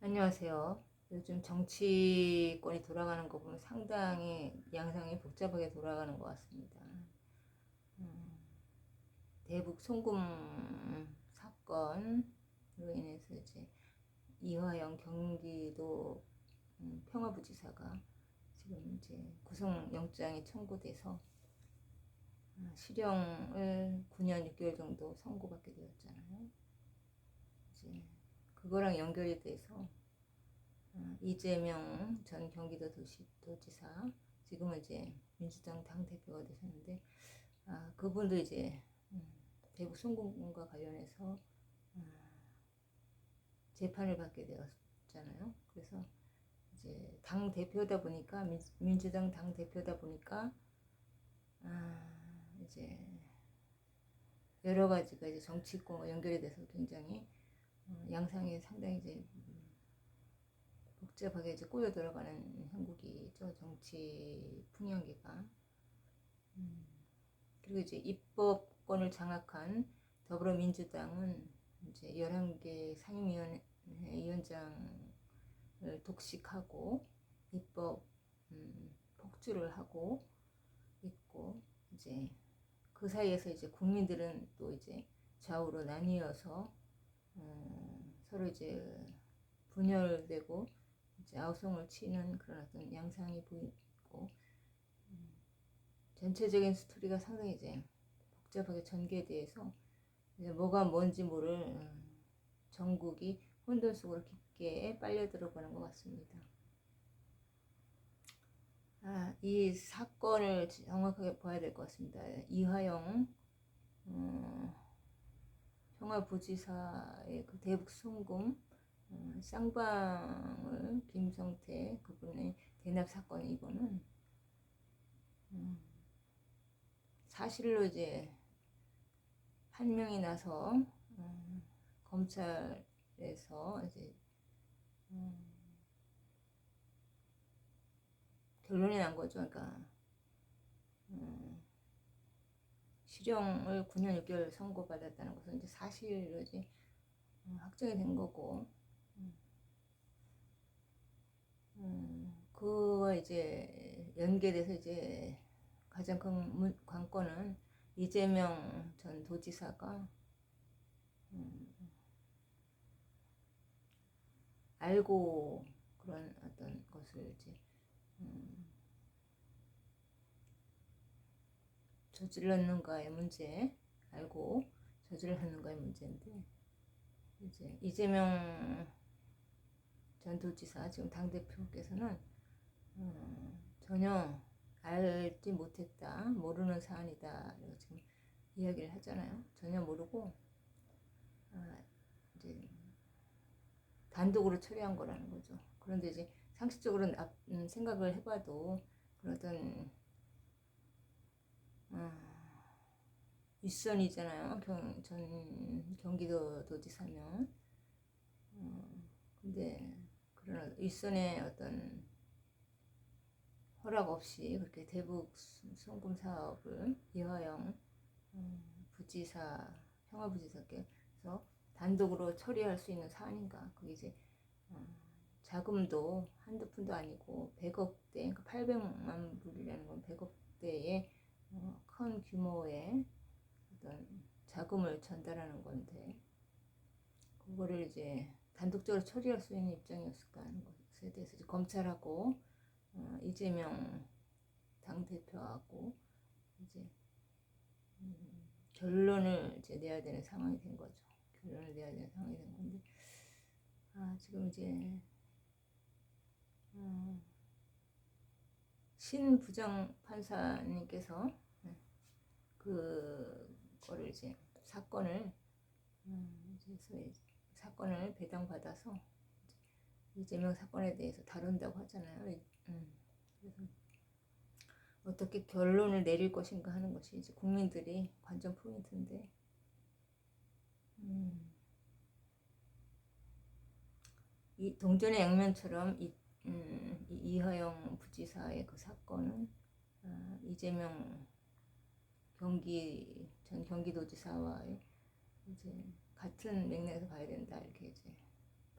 안녕하세요. 요즘 정치권이 돌아가는 거 보면 상당히 양상이 복잡하게 돌아가는 것 같습니다. 음, 대북 송금 사건으로 인해서 이제 이화영 경기도 평화부지사가 지금 이제 구속영장이 청구돼서 실형을 9년 6개월 정도 선고받게 되었잖아요. 이제 그거랑 연결이 돼서 이재명 전 경기도지사 지금은 이제 민주당 당대표가 되셨는데 그분도 이제 대북 송금과 관련해서 재판을 받게 되었잖아요. 그래서 이제 당 대표다 보니까 민주당 당 대표다 보니까 이제 여러 가지가 이제 정치권과 연결이 돼서 굉장히 양상이 상당히 이제 복잡하게 이제 꼬여 들어가는 형국이죠. 정치 풍경기가. 그리고 이제 입법권을 장악한 더불어민주당은 이제 11개 상임위원회 위원장을 독식하고 입법 폭주를 하고 있고, 이제 그 사이에서 이제 국민들은 또 이제 좌우로 나뉘어서 서로 이제 분열되고 이제 아우성을 치는 그런 어떤 양상이 보이고, 전체적인 스토리가 상당히 이제 복잡하게 전개돼서 이제 뭐가 뭔지 모를 전국이 혼돈 속으로 깊게 빨려 들어가는 것 같습니다. 이 사건을 정확하게 봐야 될 것 같습니다. 이화영 평화부지사의 그 대북 송금 쌍방울 김성태 그분의 대납 사건, 이거는 사실로 이제 판명이 나서 검찰에서 이제 결론이 난 거죠. 그러니까 실형을 9년 6개월 선고받았다는 것은 이제 사실로 이제 확정이 된 거고, 그와 이제 연계돼서 이제 가장 큰 관건은 이재명 전 도지사가 알고 그런 어떤 것을 이제 저질렀는가의 문제, 알고 저질렀는가의 문제인데, 이제 이재명 전 도지사 지금 당 대표께서는 전혀 알지 못했다, 모르는 사안이다 지금 이야기를 하잖아요. 전혀 모르고 이제 단독으로 처리한 거라는 거죠. 그런데 이제 상식적으로 생각을 해봐도 그런 윗선이잖아요. 전 경기도 도지사면. 근데 그런 윗선의 어떤 허락 없이 그렇게 대북 송금 사업을 이화영 부지사, 평화부지사께서 단독으로 처리할 수 있는 사안인가? 그게 이제 자금도 한두 푼도 아니고 100억대, 그러니까 800만 불이라는 건 100억대의 큰 규모의 어떤 자금을 전달하는 건데, 그거를 이제 단독적으로 처리할 수 있는 입장이었을까 하는 것에 대해서 이제 검찰하고 이재명 당대표하고 이제 결론을 이제 내야 되는 상황이 된 거죠. 결론을 내야 되는 상황이 된 건데, 지금 이제 신 부장 판사님께서 그거를 이제 사건을 사건을 배당받아서 이재명 사건에 대해서 다룬다고 하잖아요. 그래서 어떻게 결론을 내릴 것인가 하는 것이 이제 국민들이 관전 포인트인데, 이 동전의 양면처럼 이화영 부지사의 그 사건은 이재명 전 경기도지사와의 이제 같은 맥락에서 봐야 된다, 이렇게 이제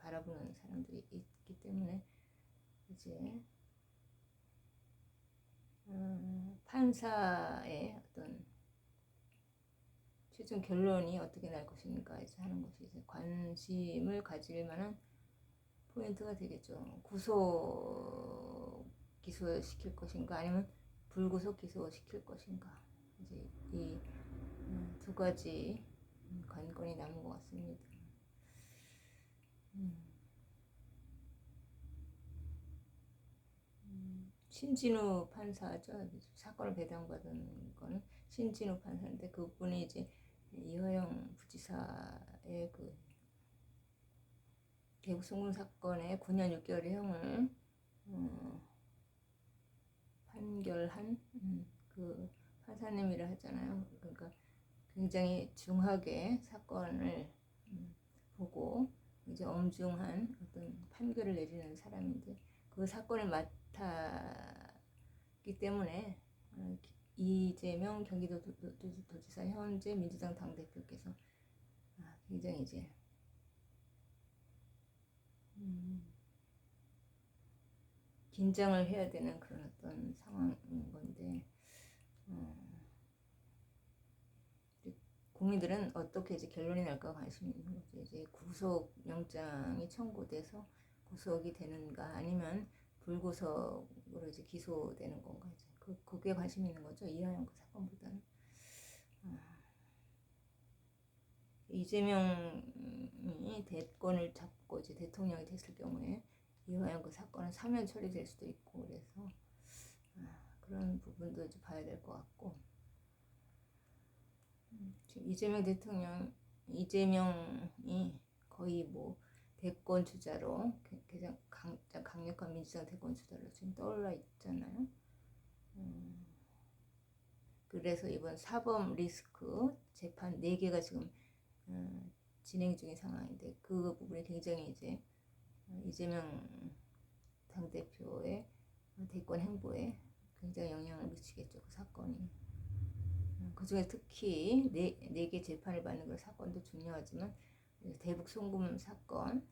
바라보는 사람들이 있기 때문에 이제 판사의 어떤 최종 결론이 어떻게 날 것인가 이제 하는 것이 이제 관심을 가질 만한 포인트가 되겠죠. 구속 기소시킬 것인가 아니면 불구속 기소시킬 것인가 이제 이 두 가지 관건이 남은 것 같습니다. 신진우 판사죠. 사건을 배당받은 거는 신진우 판사인데 그분이 이제 이화영 부지사의 그 대구 송금 사건의 9년 6개월의 형을 판결한 그 판사님이라 하잖아요. 그러니까 굉장히 중하게 사건을 보고 이제 엄중한 어떤 판결을 내리는 사람인데 그 사건을 맡았기 때문에 이재명 경기도지사 현재 민주당 당대표께서 굉장히 이제 긴장을 해야 되는 그런 어떤 상황인 건데 국민들은 어떻게 이제 결론이 날까 관심이 있는 거죠. 이제 구속 영장이 청구돼서 구속이 되는가 아니면 불구속으로 이제 기소되는 건가 이제 거기에 관심이 있는 거죠. 이화영 그 사건보다는. 이재명이 대권을 잡고 이제 대통령이 됐을 경우에 이화영 그 사건은 사면 처리될 수도 있고 그래서 그런 부분도 이제 봐야 될 것 같고 지금 이재명이 거의 뭐 대권 주자로 가장 강력한 민주당 대권 주자로 지금 떠올라 있잖아요. 그래서 이번 사법 리스크 재판 4개가 지금 진행 중인 상황인데 그 부분이 굉장히 이제 이재명 당대표의 대권 행보에 굉장히 영향을 미치겠죠. 그 사건이. 그 중에 특히 4개 재판을 받는 그 사건도 중요하지만 대북 송금 사건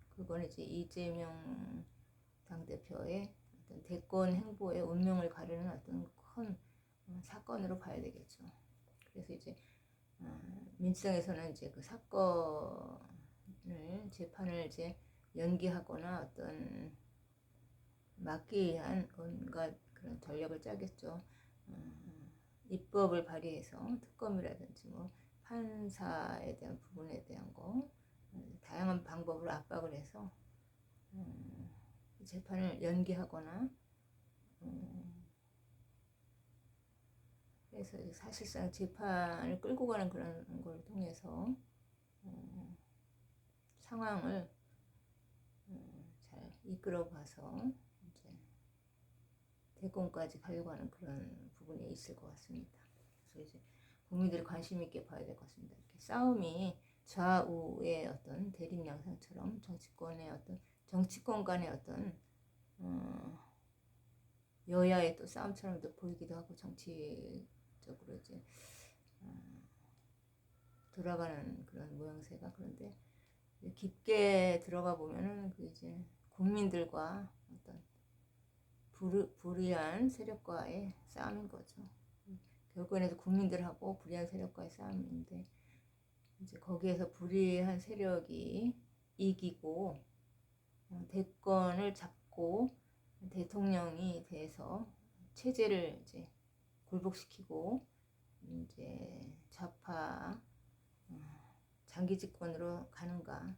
그건 이제 이재명 당대표의 어떤 대권 행보의 운명을 가르는 어떤 큰 사건으로 봐야 되겠죠. 그래서 이제 민주당에서는 이제 그 사건을 재판을 이제 연기하거나 어떤 막기 위한 온갖 그런 전략을 짜겠죠. 입법을 발휘해서 특검이라든지 뭐 판사에 대한 부분에 대한 거 다양한 방법으로 압박을 해서 재판을 연기하거나 그래서 사실상 재판을 끌고 가는 그런 걸 통해서 상황을 잘 이끌어 가서 이제 대권까지 가려고 하는 그런 부분이 있을 것 같습니다. 그래서 이제 국민들이 관심 있게 봐야 될 것 같습니다. 이렇게 싸움이 좌우의 어떤 대립 양상처럼 정치권 간의 어떤 여야의 또 싸움처럼도 보이기도 하고 정치적으로 이제 돌아가는 그런 모양새가 그런데 깊게 들어가 보면은 그 이제 국민들과 어떤 불의한 세력과의 싸움인 거죠. 결국에는 국민들하고 불의한 세력과의 싸움인데 이제 거기에서 불의한 세력이 이기고 대권을 잡고 대통령이 돼서 체제를 이제 굴복시키고 이제 좌파 장기 집권으로 가는가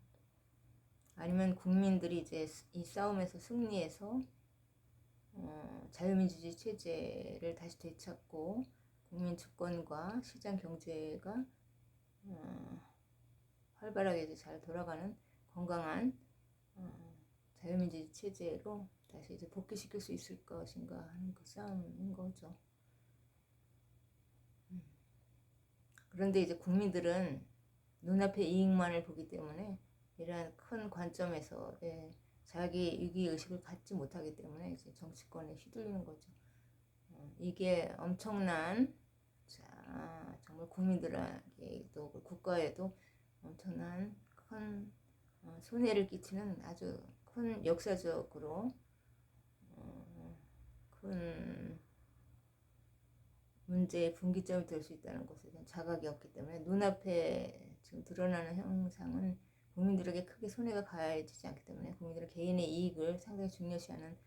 아니면 국민들이 이제 이 싸움에서 승리해서 자유민주주의 체제를 다시 되찾고 국민 주권과 시장 경제가 활발하게 이제 잘 돌아가는 건강한 자유민주주의 체제로 다시 이제 복귀시킬 수 있을 것인가 하는 그 싸움인 거죠. 그런데 이제 국민들은 눈앞의 이익만을 보기 때문에 이러한 큰 관점에서 자기 위기의식을 갖지 못하기 때문에 이제 정치권에 휘둘리는 거죠. 이게 엄청난 정말 국민들에게도 국가에도 엄청난 큰 손해를 끼치는 아주 큰 역사적으로 큰 문제의 분기점이 될 수 있다는 것에 대한 자각이 없기 때문에 눈앞에 지금 드러나는 형상은 국민들에게 크게 손해가 가해지지 않기 때문에 국민들은 개인의 이익을 상당히 중요시하는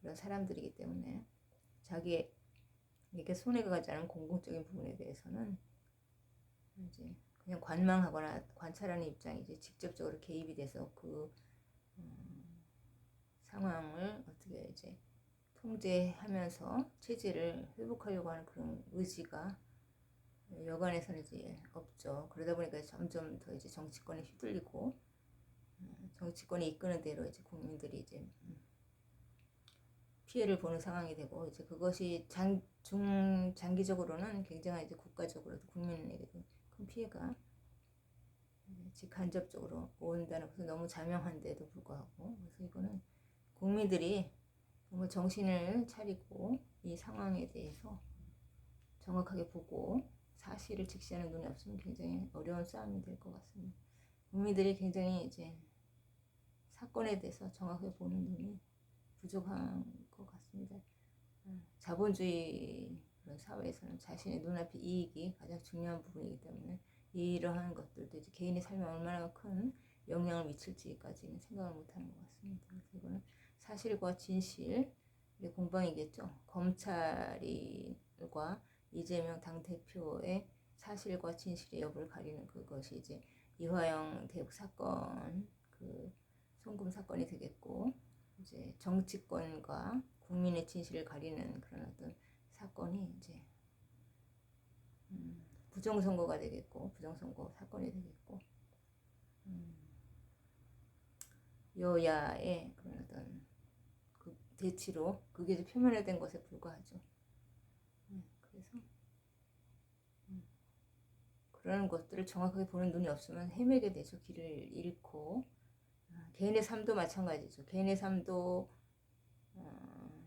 그런 사람들이기 때문에 자기에게 손해가 가지 않은 공공적인 부분에 대해서는 이제 그냥 관망하거나 관찰하는 입장이지 직접적으로 개입이 돼서 그 상황을 어떻게 이제 통제하면서 체제를 회복하려고 하는 그런 의지가 여간에서는 이제 없죠. 그러다 보니까 점점 더 이제 정치권에 휘둘리고 정치권이 이끄는 대로 이제 국민들이 이제 피해를 보는 상황이 되고 이제 그것이 장기적으로는 굉장히 이제 국가적으로도 국민에게도 큰 피해가 간접적으로 온다는 것은 너무 자명한데도 불구하고 그래서 이거는 국민들이 정말 정신을 차리고 이 상황에 대해서 정확하게 보고 사실을 직시하는 눈이 없으면 굉장히 어려운 싸움이 될 것 같습니다. 국민들이 굉장히 이제 사건에 대해서 정확하게 보는 눈이 부족한 것 같습니다. 자본주의 그런 사회에서는 자신의 눈앞의 이익이 가장 중요한 부분이기 때문에 이러한 것들도 이제 개인의 삶에 얼마나 큰 영향을 미칠지까지는 생각을 못하는 것 같습니다. 그래서 이거는 사실과 진실의 공방이겠죠. 검찰과 이재명 당대표의 사실과 진실의 여부를 가리는 그것이 이제 이화영 대북 사건 그 송금 사건이 되겠고 이제 정치권과 국민의 진실을 가리는 그런 어떤 사건이 이제 부정선거가 되겠고 부정선거 사건이 되겠고 여야의 그런 어떤 그 대치로 그게 이제 표면화된 것에 불과하죠. 그래서 그런 것들을 정확하게 보는 눈이 없으면 헤매게 되죠. 길을 잃고 개인의 삶도 마찬가지죠. 개인의 삶도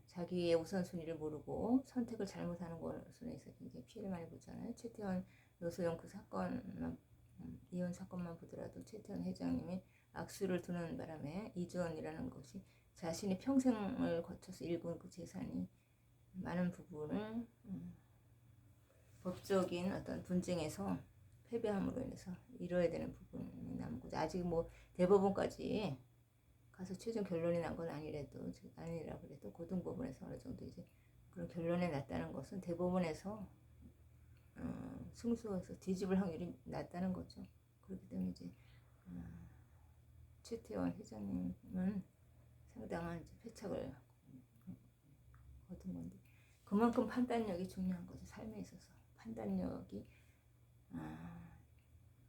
자기의 우선순위를 모르고 선택을 잘못하는 것으로 해서 굉장히 피해를 많이 보잖아요. 최태원 노소영 그 사건만 이혼 사건만 보더라도 최태원 회장님이 악수를 두는 바람에 이주원이라는 것이 자신의 평생을 거쳐서 일군 그 재산이 많은 부분을 법적인 어떤 분쟁에서 패배함으로 인해서 이뤄야 되는 부분이 남고 아직 뭐 대법원까지 가서 최종 결론이 난 건 아니라 그래도 고등법원에서 어느 정도 이제 그런 결론이 났다는 것은 대법원에서 승소해서 뒤집을 확률이 낮다는 거죠. 그렇기 때문에 이제 최태원 회장님은 상당한 이제 패착을 얻은 건데 그만큼 판단력이 중요한 거죠. 삶에 있어서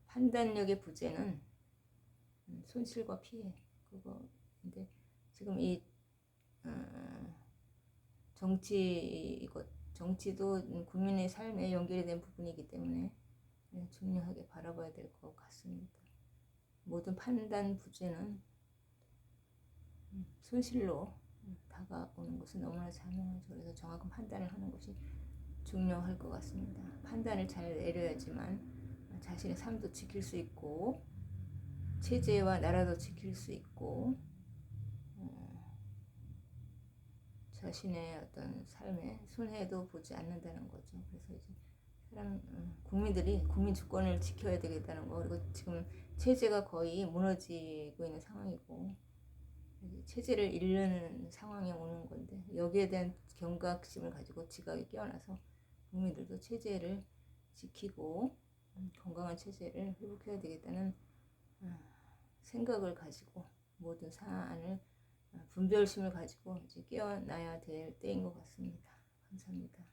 판단력의 부재는 손실과 피해 그거인데 지금 이 정치도 국민의 삶에 연결이 된 부분이기 때문에 중요하게 바라봐야 될 것 같습니다. 모든 판단 부재는 손실로 다가오는 것은 너무나 자명하죠. 그래서 정확한 판단을 하는 것이 중요할 것 같습니다. 판단을 잘 내려야지만 자신의 삶도 지킬 수 있고 체제와 나라도 지킬 수 있고 자신의 어떤 삶에 손해도 보지 않는다는 거죠. 그래서 이제 국민 주권을 지켜야 되겠다는 거 그리고 지금 체제가 거의 무너지고 있는 상황이고 체제를 잃는 상황에 오는 건데 여기에 대한 경각심을 가지고 지각이 깨어나서 국민들도 체제를 지키고 건강한 체제를 회복해야 되겠다는 생각을 가지고 모든 사안을 분별심을 가지고 이제 깨어나야 될 때인 것 같습니다. 감사합니다.